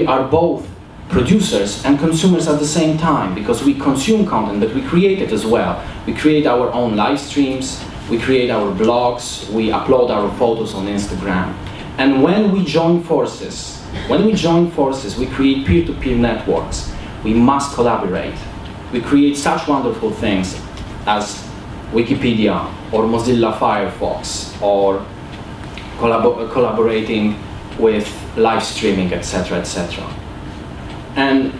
we are both producers and consumers at the same time, because we consume content, but we create it as well. We create our own live streams, we create our blogs, we upload our photos on Instagram. And when we join forces, we create peer-to-peer networks. We must collaborate. We create such wonderful things as Wikipedia or Mozilla Firefox, or collaborating with live streaming, etc., etc. And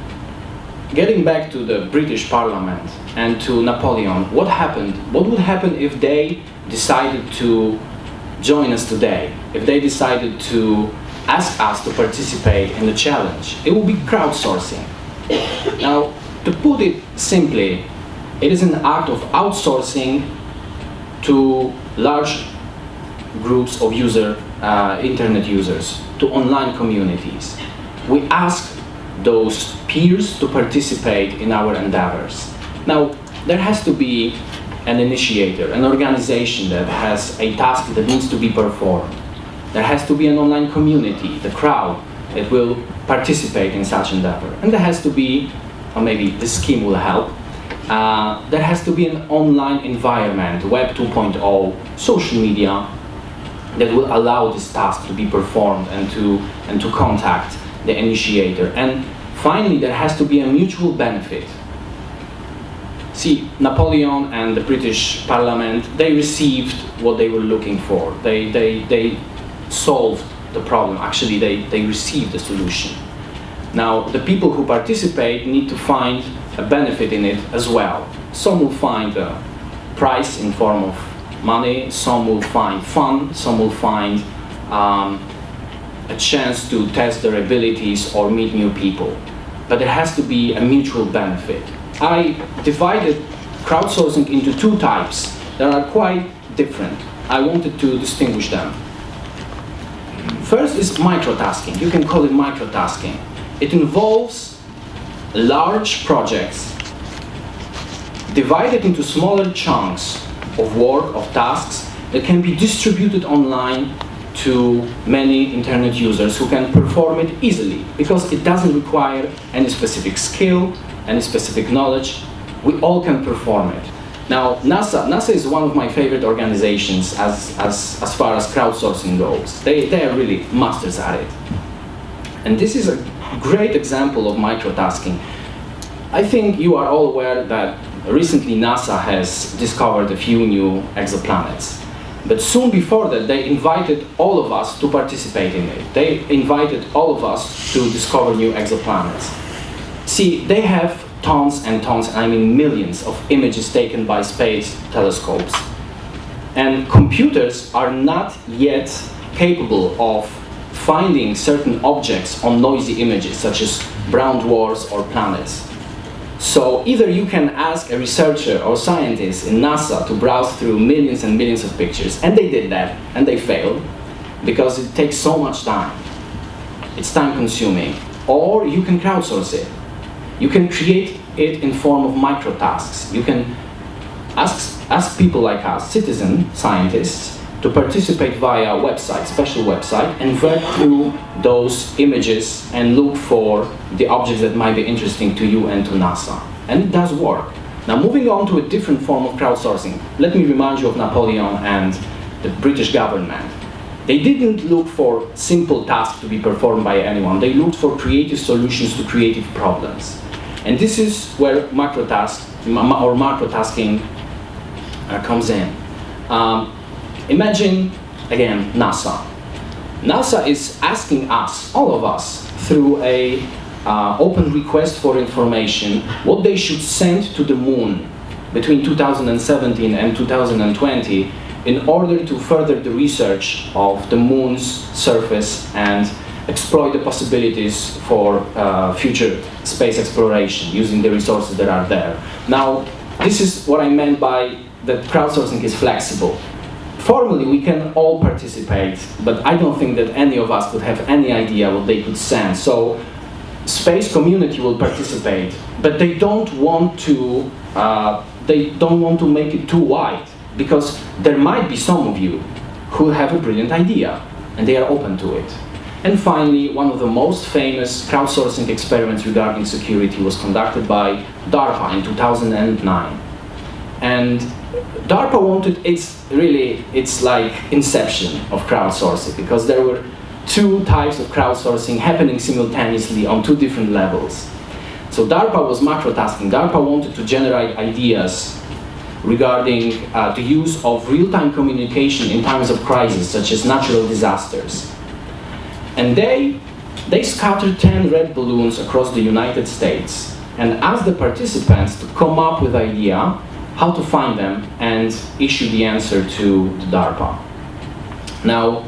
getting back to the British Parliament and to Napoleon, what happened? What would happen if they decided to join us today? If they decided to ask us to participate in the challenge? It would be crowdsourcing. Now, to put it simply, it is an act of outsourcing to large groups of internet users, to online communities. We ask those peers to participate in our endeavors. Now, there has to be an initiator, an organization that has a task that needs to be performed. There has to be an online community, the crowd, that will participate in such endeavor. And there has to be, or maybe the scheme will help, there has to be an online environment, Web 2.0, social media, that will allow this task to be performed and to contact the initiator. And finally, there has to be a mutual benefit. See, Napoleon and the British Parliament, they received what they were looking for. They solved the problem. Actually, they received the solution. Now, the people who participate need to find a benefit in it as well. Some will find a prize in form of money, some will find fun, some will find a chance to test their abilities or meet new people. But there has to be a mutual benefit. I divided crowdsourcing into two types that are quite different. I wanted to distinguish them. First is MicroTasking. You can call it MicroTasking. It involves large projects divided into smaller chunks of work, of tasks, that can be distributed online to many internet users who can perform it easily, because it doesn't require any specific skill, any specific knowledge. We all can perform it. Now, NASA is one of my favorite organizations as far as crowdsourcing goes. They are really masters at it. And this is a great example of microtasking. I think you are all aware that recently NASA has discovered a few new exoplanets. But soon before that, they invited all of us to participate in it. They invited all of us to discover new exoplanets. See, they have tons and tons, I mean millions of images taken by space telescopes. And computers are not yet capable of finding certain objects on noisy images, such as brown dwarfs or planets. So either you can ask a researcher or scientist in NASA to browse through millions and millions of pictures, and they did that, and they failed, because it takes so much time. It's time consuming. Or you can crowdsource it. You can create it in form of microtasks. You can ask people like us, citizen scientists, to participate via a website, special website, and work through those images and look for the objects that might be interesting to you and to NASA. And it does work. Now, moving on to a different form of crowdsourcing, let me remind you of Napoleon and the British government. They didn't look for simple tasks to be performed by anyone. They looked for creative solutions to creative problems. And this is where microtasking comes in. Imagine, again, NASA. NASA is asking us, all of us, through a open request for information, what they should send to the moon between 2017 and 2020 in order to further the research of the moon's surface and exploit the possibilities for future space exploration using the resources that are there. Now, this is what I meant by that crowdsourcing is flexible. Formally, we can all participate, but I don't think that any of us could have any idea what they could send. So, space community will participate, but they don't want to make it too wide, because there might be some of you who have a brilliant idea, and they are open to it. And finally, one of the most famous crowdsourcing experiments regarding security was conducted by DARPA in 2009. And DARPA wanted, it's like inception of crowdsourcing, because there were two types of crowdsourcing happening simultaneously on two different levels. So DARPA was MicroTasking. DARPA wanted to generate ideas regarding the use of real-time communication in times of crisis, such as natural disasters. And they scattered 10 red balloons across the United States and asked the participants to come up with an idea how to find them and issue the answer to the DARPA. Now,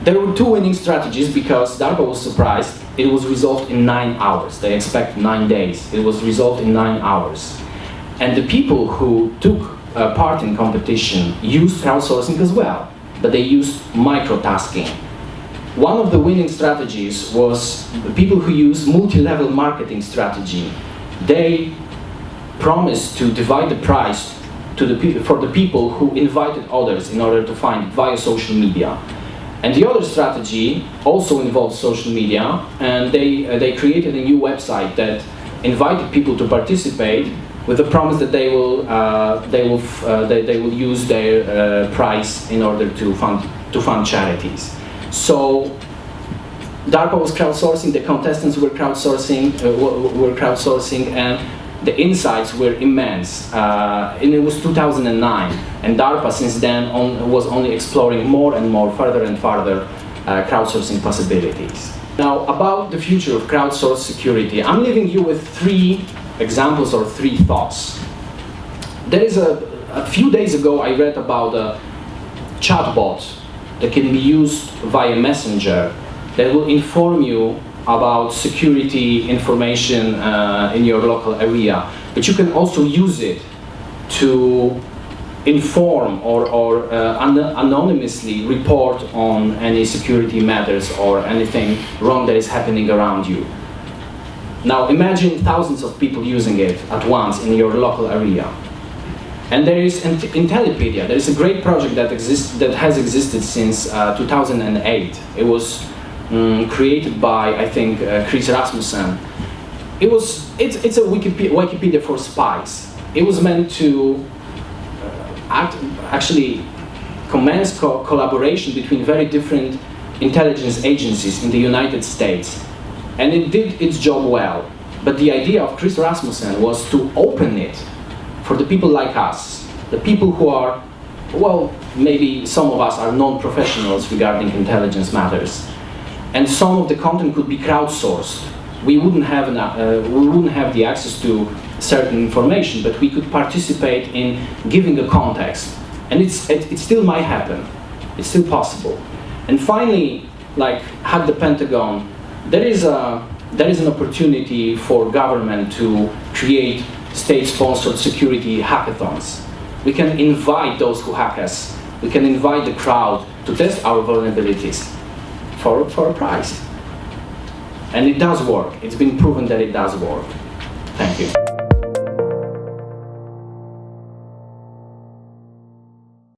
there were two winning strategies because DARPA was surprised. It was resolved in 9 hours. They expect 9 days. It was resolved in 9 hours. And the people who took part in competition used crowdsourcing as well, but they used microtasking. One of the winning strategies was the people who use multi-level marketing strategy. They promised to divide the price for the people who invited others in order to find it via social media. And the other strategy also involved social media, and they created a new website that invited people to participate with the promise that they will use their price in order to fund charities. So DARPA was crowdsourcing, the contestants were crowdsourcing, and the insights were immense. And it was 2009, and DARPA since then was only exploring more and more, further and further crowdsourcing possibilities. Now, about the future of crowdsourced security, I'm leaving you with 3 examples or 3 thoughts. There is a few days ago I read about a chatbot that can be used via Messenger that will inform you about security information in your local area. But you can also use it to inform or anonymously report on any security matters or anything wrong that is happening around you. Now imagine thousands of people using it at once in your local area. And there is Intellipedia. There is a great project that has existed since 2008. It was created by, I think, Chris Rasmussen. It's a Wikipedia for spies. It was meant to actually commence collaboration between very different intelligence agencies in the United States. And it did its job well. But the idea of Chris Rasmussen was to open it for the people like us, the people who are, well, maybe some of us are non-professionals regarding intelligence matters. And some of the content could be crowdsourced. We wouldn't have the access to certain information, but we could participate in giving a context. And it still might happen. It's still possible. And finally, like Hack the Pentagon, there is an opportunity for government to create state-sponsored security hackathons. We can invite those who hack us. We can invite the crowd to test our vulnerabilities for a prize. And it does work. It's been proven that it does work. Thank you.